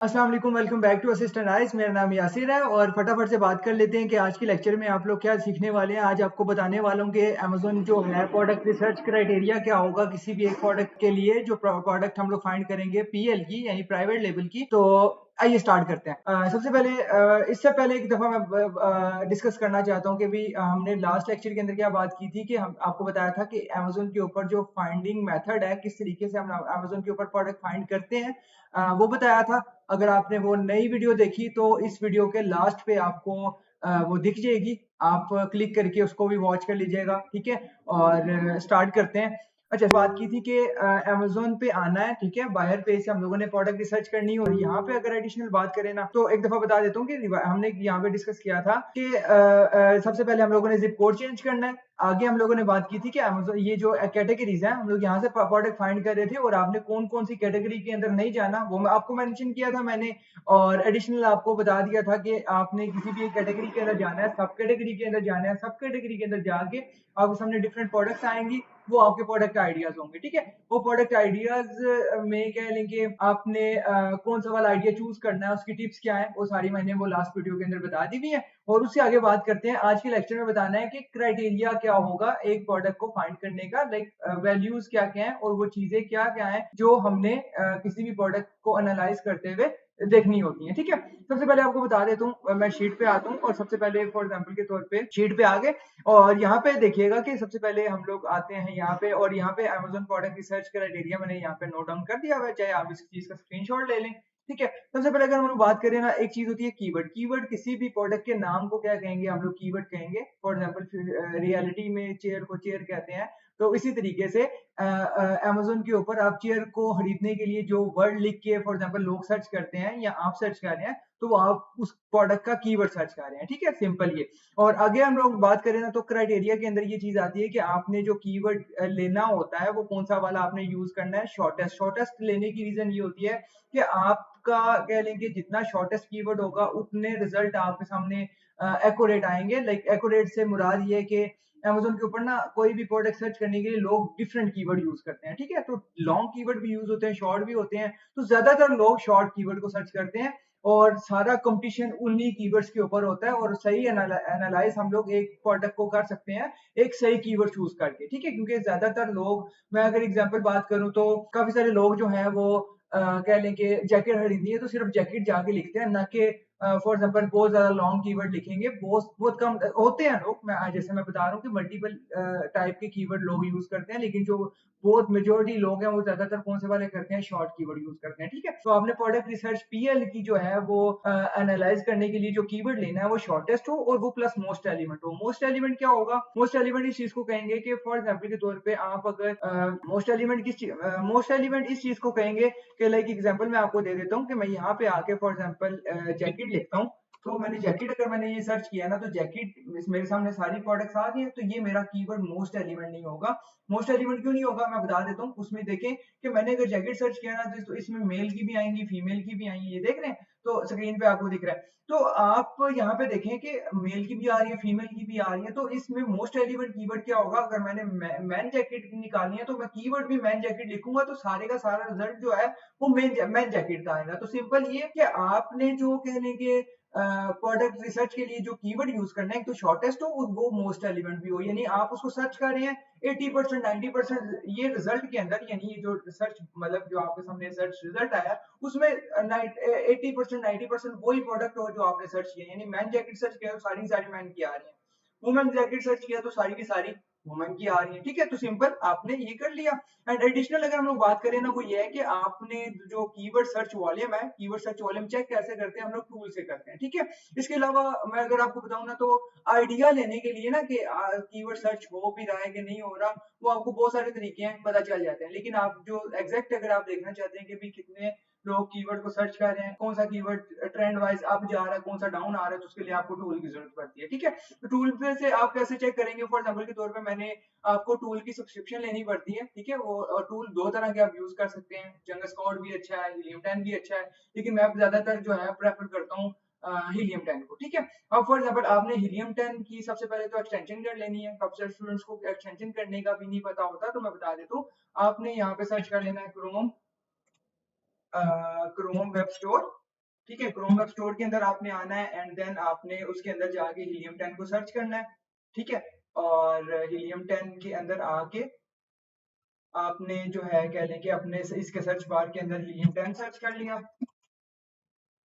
अस्सलाम वालेकुम, welcome back to assistant eyes. मेरा नाम यासिर है और फटाफट से बात कर लेते हैं कि आज के लेक्चर में आप लोग क्या सीखने वाले हैं। आज आपको बताने वाला हूँ कि अमेज़न जो है प्रोडक्ट रिसर्च क्राइटेरिया क्या होगा किसी भी एक प्रोडक्ट के लिए जो प्रोडक्ट हम लोग फाइंड करेंगे पीएल की यानी प्राइवेट लेबल की। तो आइए स्टार्ट करते हैं। सबसे पहले इससे पहले एक दफ़ा मैं डिस्कस करना चाहता हूँ कि भी हमने लास्ट लेक्चर के अंदर क्या बात की थी कि हम आपको बताया था कि अमेज़न के ऊपर जो फाइंडिंग मेथड है किस तरीके से हम अमेज़न के ऊपर प्रोडक्ट फाइंड करते हैं वो बताया था। अगर आपने वो नई वीडियो देखी तो इस वीडियो के लास्ट पे आपको वो दिख जाएगी। आप क्लिक करके उसको भी वॉच कर लीजिएगा, ठीक है। और स्टार्ट करते हैं। अच्छा, बात की थी कि अमेज़न पे आना है, ठीक है। बायर पेज से हम लोगों ने प्रोडक्ट रिसर्च करनी है और यहाँ पे अगर एडिशनल बात करें ना तो एक दफा बता देता हूँ कि हमने यहाँ पे डिस्कस किया था कि सबसे पहले हम लोगों ने जिप कोड चेंज करना है। आगे हम लोगों ने बात की थी कि अमेज़न ये जो कैटेगरीज हैं हम लोग यहाँ से प्रोडक्ट फाइंड कर रहे थे और आपने कौन कौन सी कैटेगरी के अंदर नहीं जाना वो मैं आपको मेंशन किया था मैंने। और एडिशनल आपको बता दिया था कि आपने किसी भी एक कैटेगरी के अंदर जाना है, सब कैटेगरी के अंदर जाना है। सब कैटेगरी के अंदर जाके आपके सामने डिफरेंट प्रोडक्ट्स आएंगी, वो आपके प्रोडक्ट आइडियाज होंगे, ठीक है। वो प्रोडक्ट आइडियाज में कह लेंगे आपने कौन सा वाला आइडिया चूज करना है, उसकी टिप्स क्या है, वो सारी मैंने वो लास्ट वीडियो के अंदर बता दी हुई है। और उससे आगे बात करते हैं। आज के लेक्चर में बताना है कि क्राइटेरिया क्या होगा एक प्रोडक्ट को फाइंड करने का, लाइक वैल्यूज क्या क्या है और वो चीजें क्या क्या है जो हमने किसी भी प्रोडक्ट को एनालाइज करते हुए देखनी होती है, ठीक है। सबसे पहले आपको बता देता हूँ, मैं शीट पे आता हूँ और सबसे पहले फॉर एग्जांपल के तौर पे शीट पे आ गए और यहाँ पे देखिएगा कि सबसे पहले हम लोग आते हैं यहाँ पे और यहाँ पे अमेज़न प्रोडक्ट रिसर्च क्राइटेरिया मैंने यहाँ पे नोट डाउन कर दिया हुआ है, चाहे आप इस चीज का स्क्रीनशॉट ले लें, ठीक है। सबसे पहले अगर हम लोग बात करें ना, एक चीज होती है कीवर्ड। कीवर्ड किसी भी प्रोडक्ट के नाम को क्या कहेंगे, हम लोग कीवर्ड कहेंगे। फॉर एग्जांपल रियलिटी में चेयर को चेयर कहते हैं, तो इसी तरीके से अमेज़न के ऊपर आप चेयर को खरीदने के लिए जो वर्ड लिख के फॉर एग्जांपल लोग सर्च करते हैं या आप सर्च कर रहे हैं तो वो आप उस प्रोडक्ट का कीवर्ड सर्च कर रहे हैं, ठीक है। सिंपल ये। और आगे हम लोग बात करें ना तो क्राइटेरिया के अंदर ये चीज आती है कि आपने जो कीवर्ड लेना होता है वो कौन सा वाला आपने यूज करना है। शॉर्टेस्ट शॉर्टेस्ट लेने की रीजन ये होती है कि आपका कह लेंगे जितना शॉर्टेस्ट कीवर्ड होगा उतने रिजल्ट आपके सामने एक्यूरेट आएंगे। लाइक एक्यूरेट से मुराद ये है कि अमेज़न के ऊपर ना कोई भी प्रोडक्ट सर्च करने के लिए लोग डिफरेंट कीवर्ड यूज करते हैं, ठीक है। तो लॉन्ग कीवर्ड भी यूज होते हैं, शॉर्ट भी होते हैं, तो ज्यादातर लोग शॉर्ट कीवर्ड को सर्च करते हैं और सारा कंपटीशन उन्हीं कीवर्ड्स के ऊपर होता है और सही एनालाइज हम लोग एक प्रोडक्ट को कर सकते हैं एक सही कीवर्ड चूज करके, ठीक है। क्योंकि ज्यादातर लोग, मैं अगर एग्जांपल बात करूं तो काफी सारे लोग जो हैं वो कह लें कि जैकेट खरीदनी है तो सिर्फ जैकेट जाके लिखते हैं, ना कि फॉर एग्जांपल बहुत ज्यादा लॉन्ग कीवर्ड लिखेंगे। बहुत बहुत कम होते हैं लोग, मैं जैसे मैं बता रहा हूँ कि मल्टीपल टाइप के कीवर्ड लोग यूज करते हैं, लेकिन जो बहुत मेजोरिटी लोग हैं वो ज्यादातर कौन से वाले करते हैं, शॉर्ट कीवर्ड यूज करते हैं, ठीक है। तो आपने प्रोडक्ट रिसर्च पीएल की जो है वो एनालाइज करने के लिए जो कीवर्ड लेना है वो शॉर्टेस्ट हो और वो प्लस मोस्ट एलिमेंट हो। मोस्ट एलिमेंट क्या होगा, मोस्ट एलिमेंट इस चीज को कहेंगे कि फॉर एग्जाम्पल के तौर पे आप अगर मोस्ट एलिमेंट इस चीज को कहेंगे कि लाइक एग्जांपल मैं आपको दे देता हूँ कि मैं यहाँ पे आके फॉर एग्जांपल जैकेट लिखता हूँ। तो मैंने जैकेट, अगर मैंने ये सर्च किया ना तो जैकेट मेरे सामने सारी प्रोडक्ट्स आ गई हैं, तो ये मेरा कीवर्ड मोस्ट एलिमेंट नहीं होगा। मोस्ट एलिमेंट क्यों नहीं होगा मैं बता देता हूँ। उसमें देखें कि मैंने अगर जैकेट सर्च किया ना तो इसमें मेल की भी आएंगी, फीमेल की भी आएंगी, ये देख रहे हैं तो स्क्रीन पे आपको दिख रहा है। तो आप यहाँ पे देखें कि मेल की भी आ रही है, फीमेल की भी आ रही है, तो इसमें मोस्ट एलिमेंट कीवर्ड क्या होगा। अगर मैंने मैन जैकेट निकालनी है तो मैं कीवर्ड भी मैन जैकेट लिखूंगा तो सारे का सारा रिजल्ट जो है वो मैन जैकेट का आएगा। तो सिंपल ये कि आपने जो कह लेंगे प्रोडक्ट रिसर्च के लिए जो कीवर्ड यूज करना है, एक तो शॉर्टेस्ट हो और वो मोस्ट एलिमेंट भी हो, यानी आप उसको सर्च कर रहे हैं 80% 90% ये रिजल्ट के अंदर, यानी ये जो रिसर्च मतलब जो आपके सामने सर्च रिजल्ट आया उसमें 80% 90% वही प्रोडक्ट हो जो आपने सर्च किया। यानी मैन जैकेट सर्च किया तो सारी सारी मैन की आ रही है, वुमेन जैकेट सर्च किया तो सारी की सारी वुमेन की आ रही है, ठीक है। तो सिंपल आपने ये कर लिया। एंड एडिशनल अगर हम लोग बात करें ना वो ये है कि आपने जो कीवर्ड सर्च वॉल्यूम है, कीवर्ड सर्च वॉल्यूम चेक कैसे करते हैं, हम लोग टूल से करते हैं, ठीक है। इसके अलावा मैं अगर आपको बताऊं ना तो आइडिया लेने के लिए ना कि कीवर्ड सर्च हो भी रहा है कि नहीं हो रहा, वो आपको बहुत सारे तरीके हैं पता चल जाते हैं। लेकिन आप जो एग्जैक्ट अगर आप देखना चाहते हैं कि भी कितने लोग कीवर्ड को सर्च कर रहे हैं, कौन सा कीवर्ड ट्रेंड वाइज अप जा रहा है, कौन सा डाउन आ रहा है, तो उसके लिए आपको टूल की जरूरत पड़ती है, ठीक है। तो टूल पे से आप कैसे चेक करेंगे, फॉर एग्जांपल के तौर पे मैंने आपको टूल की सब्सक्रिप्शन लेनी पड़ती है, ठीक है। वो और टूल दो तरह के आप यूज कर सकते हैं, जंगल स्क्वाड भी अच्छा है, हीलियम 10 भी अच्छा है, लेकिन मैं ज्यादातर जो है प्रेफर करता हूँ हीलियम 10 को, ठीक है। अब फॉर एग्जांपल आपने हीलियम 10 की सबसे पहले तो एक्सटेंशन कर लेनी है। काफी सारे स्टूडेंट्स को एक्सटेंशन करने का भी नहीं पता होता, तो मैं बता देता हूँ। आपने यहाँ पे सर्च कर लेना है क्रोम वेब स्टोर, ठीक है, क्रोम वेब स्टोर के अंदर आपने आना है एंड देन आपने उसके अंदर जाके हीलियम 10 को सर्च करना है। ठीक है, और हीलियम 10 के अंदर आके आपने जो है कह लें कि अपने इसके सर्च बार के अंदर हीलियम 10 सर्च कर लिया।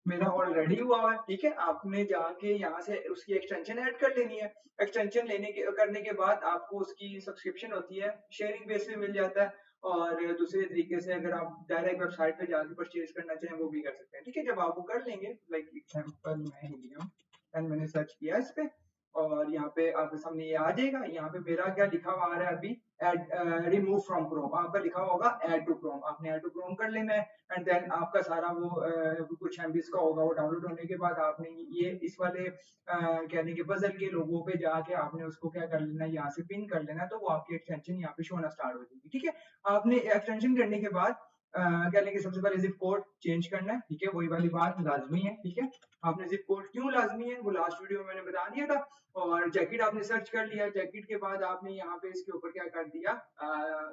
मेरा ऑलरेडी हुआ है। ठीक है, आपने जाके यहाँ से उसकी एक्सटेंशन ऐड कर लेनी है। एक्सटेंशन लेने के करने के बाद आपको उसकी सब्सक्रिप्शन होती है, शेयरिंग बेस पे मिल जाता है। और दूसरे तरीके से अगर आप डायरेक्ट वेबसाइट पे जाके परचेज करना चाहें वो भी कर सकते हैं। ठीक है, जब आप वो कर लेंगे, लाइक एग्जांपल मैं हीलियम 10 मैंने सर्च किया इस पे, और यहाँ पे आपके सामने ये आ जाएगा। यहाँ पे मेरा क्या लिखा हुआ आ रहा है अभी, एड रिमूव फ्रॉम क्रोम, आपका लिखा हुआ होगा ऐड टू क्रोम, आपने ऐड टू क्रोम कर लेना है। एंड देन आपका सारा वो कुछ एमबीज का होगा, वो डाउनलोड होने के बाद आपने ये इस वाले कहने के बजल के लोगों पे जाके आपने उसको क्या कर लेना है, यहाँ से पिन कर लेना है, तो वो आपकी एक्सटेंशन यहाँ पे शो होना स्टार्ट हो जाएगी। ठीक है, आपने एक्सटेंशन करने के बाद क्या लेंगे, सबसे पहले जिप कोड चेंज करना है। ठीक है, वही वाली बात लाजमी है। ठीक है, आपने जिप कोड क्यों लाजमी है वो लास्ट वीडियो में मैंने बता दिया था। और जैकेट आपने सर्च कर लिया, जैकेट के बाद आपने यहाँ पे इसके ऊपर क्या कर दिया,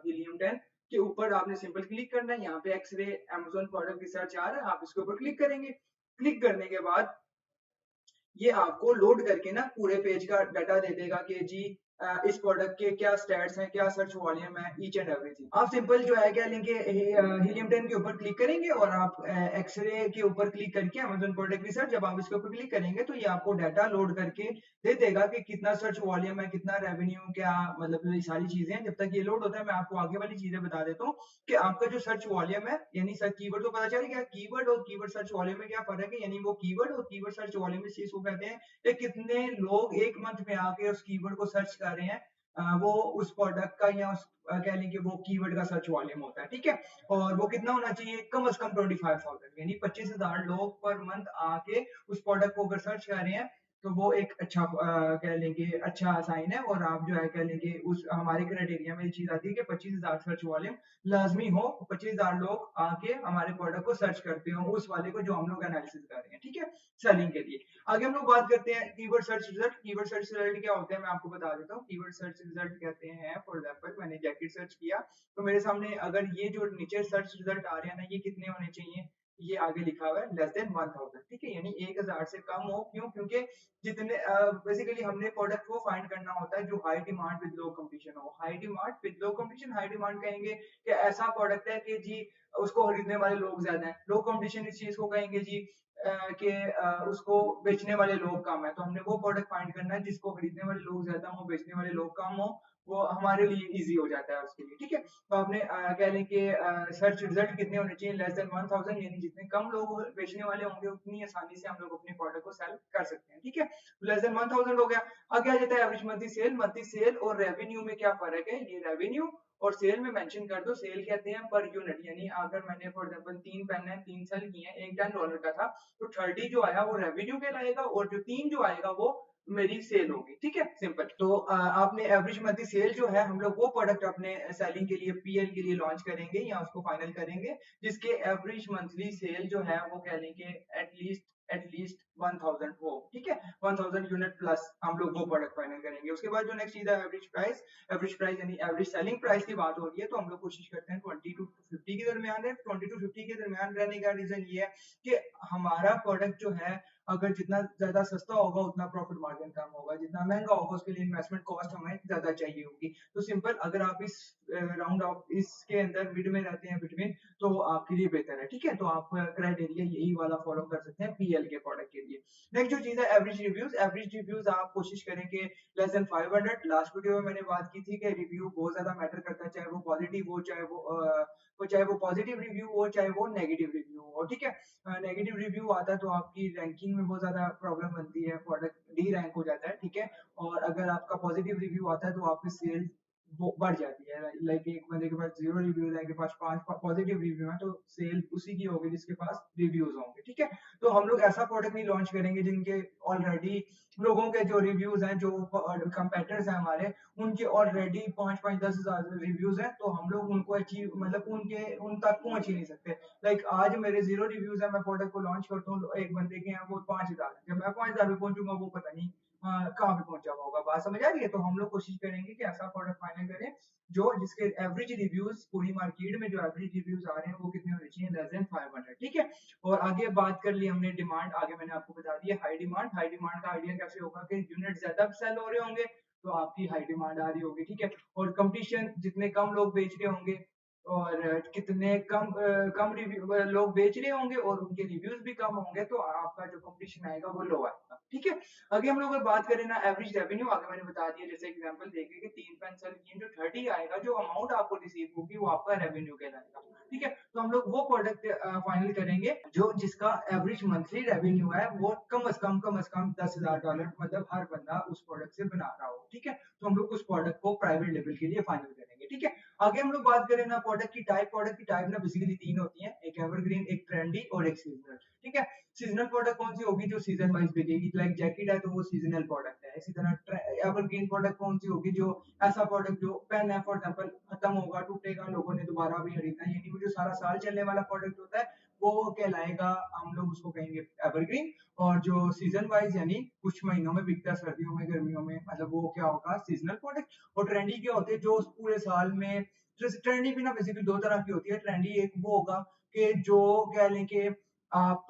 हीलियम 10 के ऊपर आपने सिंपल क्लिक करना है। यहाँ पे एक्सरे अमेजोन प्रोडक्ट रिसर्च आ रहा है, आप इसके ऊपर क्लिक करेंगे। क्लिक करने के बाद ये आपको लोड करके ना पूरे पेज का डाटा दे देगा कि जी इस प्रोडक्ट के क्या स्टैट्स हैं, क्या सर्च वॉल्यूम है, ईच एंड एवरीथिंग। आप सिंपल जो है क्या लेंगे, हीलियम 10 के ऊपर क्लिक करेंगे और आप एक्सरे के ऊपर क्लिक करके अमेजोन प्रोडक्ट रिसर्च जब आप इसके ऊपर क्लिक करेंगे तो ये आपको डाटा लोड करके दे देगा कि कितना सर्च वॉल्यूम है, कितना रेवेन्यू, क्या मतलब ये सारी चीजें हैं। जब तक ये लोड होता है मैं आपको आगे वाली चीजें बता देता हूँ कि आपका जो सर्च वॉल्यूम है, यानी सर्च कीवर्ड तो पता चल गया, कीवर्ड और कीवर्ड सर्च वॉल्यूम में क्या फर्क है, यानी वो कीवर्ड और कीवर्ड सर्च वॉल्यूम इस चीज को कहते हैं कि कितने लोग एक मंथ में आके उस कीवर्ड को सर्च कर रहे हैं। वो उस प्रोडक्ट का या उस कह लें कि वो कीवर्ड का सर्च वॉल्यूम होता है। ठीक है, और वो कितना होना चाहिए, कम से कम 25,000, यानी 25,000 लोग पर मंथ आके उस प्रोडक्ट को अगर सर्च कर रहे हैं तो वो एक अच्छा कह लेंगे अच्छा साइन है। और आप जो है कह लेंगे उस हमारे क्राइटेरिया में ये चीज आती है कि 25,000 सर्च वॉल्यूम लाजमी हो, 25,000 लोग आके हमारे प्रोडक्ट को सर्च करते हो उस वाले को जो हम लोग एनालिसिस कर रहे हैं। ठीक है, सेलिंग के लिए। आगे हम लोग बात करते हैं keyword search result. Keyword search result क्या होता है मैं आपको बता देता हूँ। कीवर्ड सर्च रिजल्ट कहते हैं, फॉर एग्जांपल मैंने जैकेट सर्च किया तो मेरे सामने अगर ये जो नीचे सर्च रिजल्ट आ रहे हैं ना, ये कितने होने चाहिए, ये आगे लिखा हुआ है लेस देन 1000। ठीक है, यानी 1000 से कम हो। क्यों, क्योंकि जितने बेसिकली हमने प्रोडक्ट को फाइंड करना होता है जो high demand with low competition हो। High demand with low competition, high demand कहेंगे कि ऐसा प्रोडक्ट है कि जी उसको खरीदने वाले लोग ज्यादा हैं। लो कंपटीशन इस चीज को कहेंगे जी कि उसको बेचने वाले लोग कम है। तो हमने वो प्रोडक्ट फाइंड करना है जिसको खरीदने वाले लोग ज्यादा हो, बेचने वाले लोग कम हो, वो हमारे लिए इजी हो जाता है उसके लिए। ठीक है, तो आपने कह लें कि सर्च रिजल्ट कितने होने चाहिए, लेस देन 1000, यानी जितने कम लोग बेचने वाले होंगे उतनी आसानी से हम लोग अपने प्रोडक्ट को सेल कर सकते हैं। ठीक है, लेस देन 1000 हो गया। आगे आ जाता है average monthly cell. Monthly cell और रेवेन्यू में क्या फर्क है, ये रेवेन्यू और सेल में मेंशन कर दो। सेल कहते हैं पर यूनिट, यानी अगर मैंने फॉर एग्जांपल 3 पेन है, 3 सेल किए हैं, एक $10 का था, तो 30 जो आया वो रेवेन्यू कहलाएगा और जो 3 जो आएगा वो मेरी सेल होगी। ठीक है, सिंपल। तो आपने एवरेज मंथली सेल जो है, हम लोग वो प्रोडक्ट अपने सेलिंग के लिए पीएल के लिए लॉन्च करेंगे या उसको फाइनल करेंगे जिसके एवरेज मंथली सेल जो है वो कह लेंगे एटलीस्ट 1000 हो। ठीक है, 1000 यूनिट प्लस हम लोग वो प्रोडक्ट फाइनल करेंगे। उसके बाद जो नेक्स्ट चीज है एवरेज प्राइस। एवरेज प्राइस यानी एवरेज सेलिंग प्राइस की बात हो रही है तो हम लोग कोशिश करते हैं 20 टू 50 के दरमियान है। 20 टू 50 के दरमियान रहने का रीजन ये है कि हमारा प्रोडक्ट जो है अगर जितना ज्यादा सस्ता होगा उतना प्रॉफिट मार्जिन कम होगा, जितना महंगा होगा उसके लिए इन्वेस्टमेंट कॉस्ट हमें ज्यादा चाहिए होगी। तो सिंपल, अगर आप इस राउंड ऑफ इसके अंदर मिड में रहते हैं बिटवीन, तो आपके लिए बेहतर है। ठीक है, तो आप क्राइटेरिया यही वाला फॉलो कर सकते हैं पीएल के प्रोडक्ट के लिए। नेक्स्ट जो चीज है एवरेज रिव्यूज। एवरेज रिव्यूज आप कोशिश करें कि लेस देन 500। लास्ट वीडियो में मैंने बात की थी कि रिव्यू बहुत ज्यादा मैटर करता है, चाहे वो पॉजिटिव हो, चाहे वो पॉजिटिव रिव्यू हो, चाहे वो नेगेटिव रिव्यू हो। ठीक है, नेगेटिव रिव्यू आता है तो आपकी रैंकिंग में बहुत ज्यादा प्रॉब्लम बनती है, प्रोडक्ट डी रैंक हो जाता है। ठीक है, और अगर आपका पॉजिटिव रिव्यू आता है तो आपकी सेल बढ़ जाती है। लाइक एक बंदे के पास 0 रिव्यूज है, के पास 5 पॉजिटिव रिव्यू है, तो सेल उसी की होगी जिसके पास रिव्यूज होंगे। ठीक है, तो हम लोग ऐसा प्रोडक्ट नहीं लॉन्च करेंगे जिनके ऑलरेडी लोगों के जो रिव्यूज हैं, जो कंपेटर्स हैं हमारे, उनके ऑलरेडी 5-5 10,000 रिव्यूज हैं, तो हम लोग उनको अचीव मतलब उन तक पहुंच ही नहीं सकते। लाइक आज मेरे 0 रिव्यूज है, मैं प्रोडक्ट को लॉन्च करता हूँ, एक बंदे के हैं वो 5,000 है, जब मैं 5,000 पे पहुंचूंगा वो पता नहीं कहाँ पे पहुंचा हुआ होगा। बात समझ आ रही है? तो हम लोग कोशिश करेंगे कि ऐसा प्रोडक्ट फाइनल करें जो जिसके एवरेज रिव्यूज पूरी मार्केट में जो एवरेज रिव्यूज आ रहे हैं वो कितने होने चाहिए, लेस देन 500। ठीक है। और आगे बात कर ली हमने डिमांड, आगे मैंने आपको बता दिया हाई डिमांड का आइडिया कैसे होगा कि यूनिट ज्यादा सेल हो रहे होंगे तो आपकी हाई डिमांड आ रही होगी। ठीक है। और कंपटीशन जितने कम लोग बेच रहे होंगे और कितने कम रिव्यू लोग बेच रहे होंगे और उनके रिव्यूज भी कम होंगे तो आपका जो कंपटीशन आएगा वो लो आएगा। ठीक है। आगे हम लोग अगर बात करें ना एवरेज रेवेन्यू, आगे मैंने बता दिया जैसे एग्जांपल देके कि 3 इंटू 30 आएगा, जो अमाउंट आपको रिसीव होगी वो आपका रेवेन्यू कहलाएगा। ठीक है। तो हम लोग वो प्रोडक्ट फाइनल करेंगे जो जिसका एवरेज मंथली रेवेन्यू है वो कम से कम $10,000 मतलब हर बंदा उस प्रोडक्ट से बना रहा हो। ठीक है। तो हम लोग उस प्रोडक्ट को प्राइवेट लेवल के लिए फाइनल करेंगे। ठीक है। आगे हम लोग बात करें ना प्रोडक्ट की टाइप ना बेसिकली 3 होती हैं, एक एवरग्रीन, एक ट्रेंडी और एक सीजनल। ठीक है। सीजनल प्रोडक्ट कौन सी होगी, जो सीजन वाइज बिकेगी, लाइक जैकेट है तो वो सीजनल प्रोडक्ट है। इसी तरह एवरग्रीन प्रोडक्ट कौन सी होगी, जो ऐसा प्रोडक्ट जो पेन है फॉर एग्जांपल खत्म होगा, टूटेगा, लोगों ने दोबारा भी खरीदना है, यानी वो जो सारा साल चलने वाला प्रोडक्ट होता है वो कहलाएगा, हम लोग उसको कहेंगे एवरग्रीन। और जो सीजन वाइज यानी कुछ महीनों में बिकता है, सर्दियों में, गर्मियों में, मतलब वो क्या होगा, सीजनल प्रोडक्ट। और ट्रेंडी क्या होते हैं, जो पूरे साल में। ट्रेंडी भी ना बेसिकली दो तरह की होती है। ट्रेंडी एक वो होगा कि जो कह लें कि आप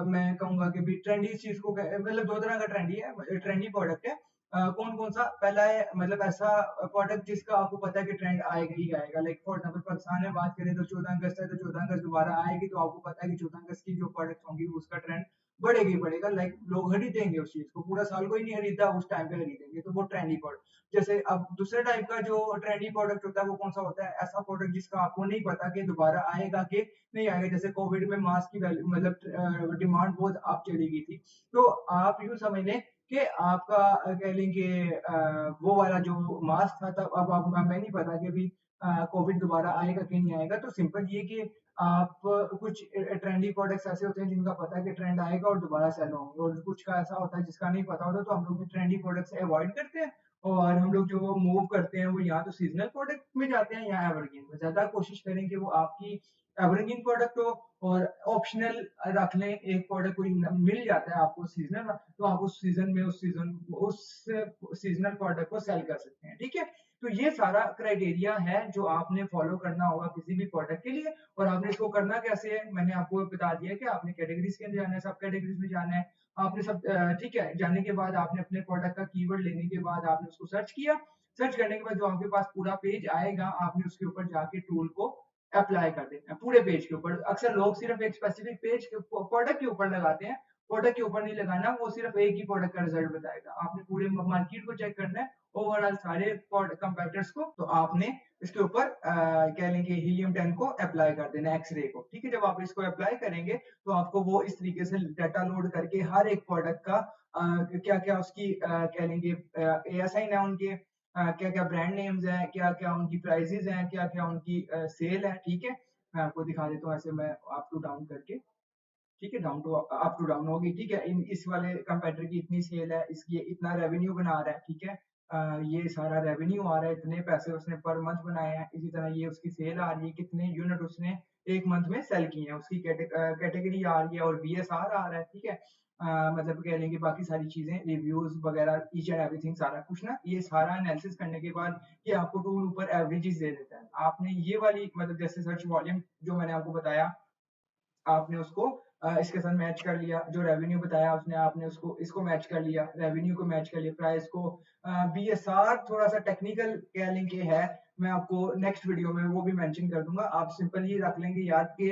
मैं कहूंगा कि भी ट्रेंडी इस चीज को मतलब दो तरह का ट्रेंडी है, ट्रेंडी प्रोडक्ट है। कौन कौन सा, पहला है मतलब ऐसा प्रोडक्ट जिसका आपको पता है कि ट्रेंड आएगा ही आएगा, लाइक फॉर एग्जांपल पाकिस्तान में बात करें तो 14 अगस्त है तो 14 अगस्त दोबारा आएगी, तो आपको पता है कि 14 अगस्त की जो प्रोडक्ट होंगी उसका ट्रेंड बढ़ेगा ही बढ़ेगा, लाइक लोग खरीदेंगे उस चीज को, पूरा साल कोई नहीं खरीदा, उस टाइम पे खरीदेंगे, तो वो ट्रेंडी प्रोडक्ट। जैसे अब दूसरे टाइप का जो ट्रेंडी प्रोडक्ट होता है वो कौन सा होता है, ऐसा प्रोडक्ट जिसका आपको नहीं पता कि दोबारा आएगा कि नहीं आएगा। जैसे कोविड में मास्क की वैल्यू मतलब डिमांड बहुत आप चली गई थी, तो आप यूं समझ लें कि आपका कह लें कि वो वाला जो मास्क था तब, अब आप हमें नहीं पता कि अभी कोविड दोबारा आएगा कि नहीं आएगा। तो सिंपल ये कि आप कुछ ट्रेंडी प्रोडक्ट्स ऐसे होते हैं जिनका पता है कि ट्रेंड आएगा और दोबारा सेल होंगे, और कुछ का ऐसा होता है जिसका नहीं पता होता, तो हम लोग ट्रेंडी प्रोडक्ट्स अवॉइड करते हैं और हम लोग जो मूव करते हैं वो या तो सीजनल प्रोडक्ट में जाते हैं या एवरग्रीन में। ज्यादा कोशिश करें कि वो आपकी एवरग्रीन प्रोडक्ट हो, और ऑप्शनल रख लें एक प्रोडक्ट कोई मिल जाता है आपको सीजनल, तो आप उस सीजन में उस सीजनल प्रोडक्ट को सेल कर सकते हैं। ठीक है। तो ये सारा क्राइटेरिया है जो आपने फॉलो करना होगा किसी भी प्रोडक्ट के लिए। और आपने इसको करना कैसे है, मैंने आपको बता दिया कि आपने कैटेगरीज के अंदर जाना है, सब कैटेगरीज में जाना है आपने सब। ठीक है। जाने के बाद आपने अपने प्रोडक्ट का कीवर्ड लेने के बाद आपने उसको सर्च किया। सर्च करने के बाद जो आपके पास पूरा पेज आएगा, आपने उसके ऊपर जाके टूल को अप्लाई कर देना है पूरे पेज के ऊपर। अक्सर लोग सिर्फ एक स्पेसिफिक पेज के प्रोडक्ट के ऊपर लगाते हैं, प्रोडक्ट के ऊपर नहीं लगाना, वो सिर्फ एक ही प्रोडक्ट का रिजल्ट बताएगा। आपने पूरे मार्केट को चेक करना है, ओवरऑल सारे कंपेटिटर्स को, तो आपने इसके ऊपर कह लेंगे हीलियम 10 को अप्लाई कर देना, एक्सरे को। ठीक है। जब आप इसको अप्लाई करेंगे तो आपको वो इस तरीके से डाटा लोड करके हर एक प्रोडक्ट का क्या क्या उसकी कह लेंगे ASIN है उनके, क्या क्या ब्रांड नेम्स हैं, क्या क्या उनकी प्राइसेस हैं, क्या क्या उनकी सेल है। ठीक है। मैं आपको दिखा देता हूँ ऐसे, मैं अप टू डाउन करके। ठीक है। Down to up to down होगी। ठीक है। इस वाले कंपेटिटर की इतनी सेल है, इसकी इतना रेवेन्यू बना रहा है। ठीक है। ये सारा रेवेन्यू आ रहा है, इतने पैसे उसने पर मंथ बनाए हैं। इसी तरह ये उसकी सेल आ रही है, कितने यूनिट उसने एक मंथ में सेल किए हैं, उसकी कैटेगरी आ रही है और BSR आ रहा है। ठीक है। मतलब कह लेंगे बाकी सारी चीजें, रिव्यूज वगैरह, ईच एंड एवरीथिंग सारा कुछ ना, ये सारा एनालिसिस करने के बाद ये आपको टूल ऊपर एवरेजेस दे देता है। आपने ये वाली मतलब जैसे सर्च वॉल्यूम जो मैंने आपको बताया, आपने उसको इसके साथ मैच कर लिया, जो रेवेन्यू बताया उसने, आपने उसको इसको मैच कर लिया, रेवेन्यू को मैच कर लिया, प्राइस को। BSR थोड़ा सा टेक्निकल कह लेंगे है, मैं आपको नेक्स्ट वीडियो में वो भी मेंशन कर दूंगा। आप सिंपल ये रख लेंगे याद के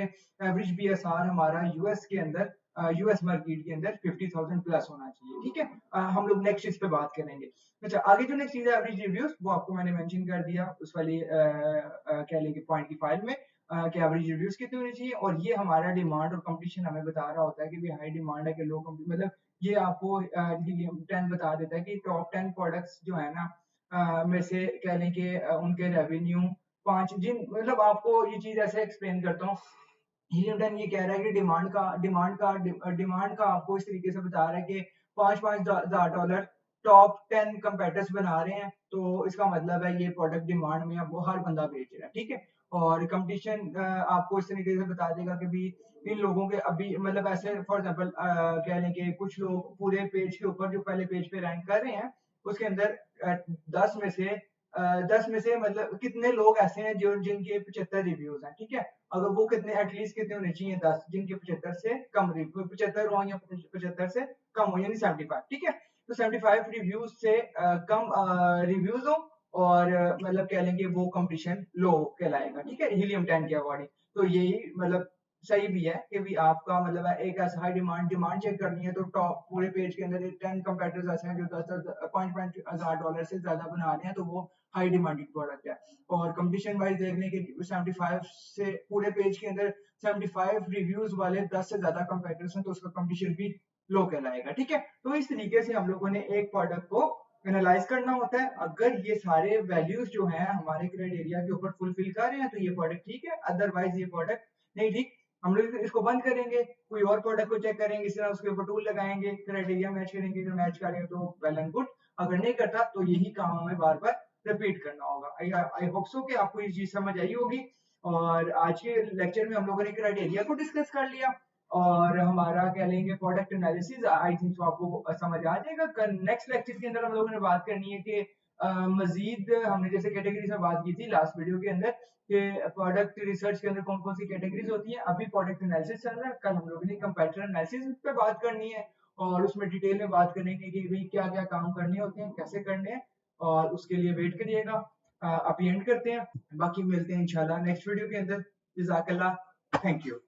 एवरेज BSR हमारा यूएस के अंदर, यूएस मार्केट के अंदर 50,000 प्लस होना चाहिए। ठीक है। हम लोग नेक्स्ट इस पे बात करेंगे। अच्छा, आगे जो नेक्स्ट चीज है एवरेज रिव्यूज, वो आपको मैंने मेंशन कर दिया उस वाली कह लेंगे पॉइंट की फाइल में, कि एवरेज रिव्यूज कितने होने चाहिए। और ये हमारा डिमांड और कंपटीशन हमें बता रहा होता है कि भाई हाई डिमांड है कि लो मतलब ये आपको 10 बता देता है कि टॉप 10 प्रोडक्ट्स जो है ना में से कह लें कि उनके रेवेन्यू 5 जिन, मतलब आपको ये चीज ऐसे एक्सप्लेन करता हूँ। हीलियम 10 ये कह रहा है कि डिमांड का आपको इस तरीके से बता रहा है कि $5,000 टॉप 10 कंपेटिटर्स बना रहे हैं, तो इसका मतलब है ये प्रोडक्ट डिमांड में अब वो हर बंदा बेच रहा है। ठीक है। और कंपटीशन आपको इस तरीके से बता देगा कि भी इन लोगों के अभी मतलब ऐसे फॉर एग्जांपल कह लें कि कुछ लोग पूरे पेज के ऊपर जो पहले पेज पे रैंक कर रहे हैं उसके अंदर 10 में से 10 में से मतलब कितने लोग ऐसे हैं जो जिनके 75 रिव्यूज हैं, ठीक है। अगर वो कितने एटलीस्ट कितने होने चाहिए 10 जिनके 75 से कम रिव्यू, 75 हो या 75 से कम हो यानी 75, ठीक है। तो 75 रिव्यूज से कम रिव्यूज हो और मतलब कह लेंगे वो कंपटीशन लो कहलाएगा, ठीक है, हीलियम 10 के अकॉर्डिंग। तो यही मतलब सही भी है कि भी आपका मतलब एक ऐसा हाई डिमांड चेक करनी है तो टॉप पूरे पेज के अंदर 10 कंपेटिटर्स ऐसे हैं जो 10 हजार डॉलर से ज्यादा बना रहे हैं, तो वो हाई डिमांडेड प्रोडक्ट है। और कंपटीशन वाइज देखने के 75 से पूरे पेज के अंदर 75 रिव्यूज वाले 10 से ज्यादा कंपेटिटर्स हैं तो उसका कंपटीशन भी लो कहलाएगा, ठीक है। तो इस तरीके से हम लोगों ने एक प्रोडक्ट को एनालाइज करना होता है। अगर ये सारे वैल्यूज जो हैं हमारे क्राइटेरिया के ऊपर फुलफिल कर रहे हैं तो ये प्रोडक्ट ठीक है, अदरवाइज ये प्रोडक्ट नहीं ठीक। हम लोग इसको बंद करेंगे, कोई और प्रोडक्ट को चेक करेंगे, इस तरह उसके ऊपर टूल लगाएंगे, क्राइटेरिया मैच करेंगे, अगर मैच करेंगे तो वेल एंड गुड, अगर नहीं करता तो यही काम हमें बार बार रिपीट करना होगा। आई होप सो कि आपको ये चीज समझ आई होगी। और आज के लेक्चर में हम लोगों ने क्राइटेरिया को डिस्कस कर लिया और हमारा कह लेंगे प्रोडक्ट एनालिसिस आई थिंक तो आपको समझ आ जाएगा। नेक्स्ट लेक्चर के अंदर हम लोगों ने बात करनी है कि मजीद हमने जैसे कैटेगरीज में बात की थी लास्ट वीडियो के अंदर कि प्रोडक्ट रिसर्च के अंदर कौन कौन सी कैटेगरीज होती हैं। अभी प्रोडक्ट एनालिसिस चल रहा है, कल हम लोगों ने कंपैरेटर एनालिसिस पे बात करनी है और उसमें डिटेल में बात करेंगे कि भाई क्या क्या काम करने होते हैं, कैसे करने हैं, और उसके लिए वेट करिएगा। अभी एंड करते हैं, बाकी मिलते हैं इंशाल्लाह नेक्स्ट वीडियो के अंदर। जज़ाकल्लाह, थैंक यू।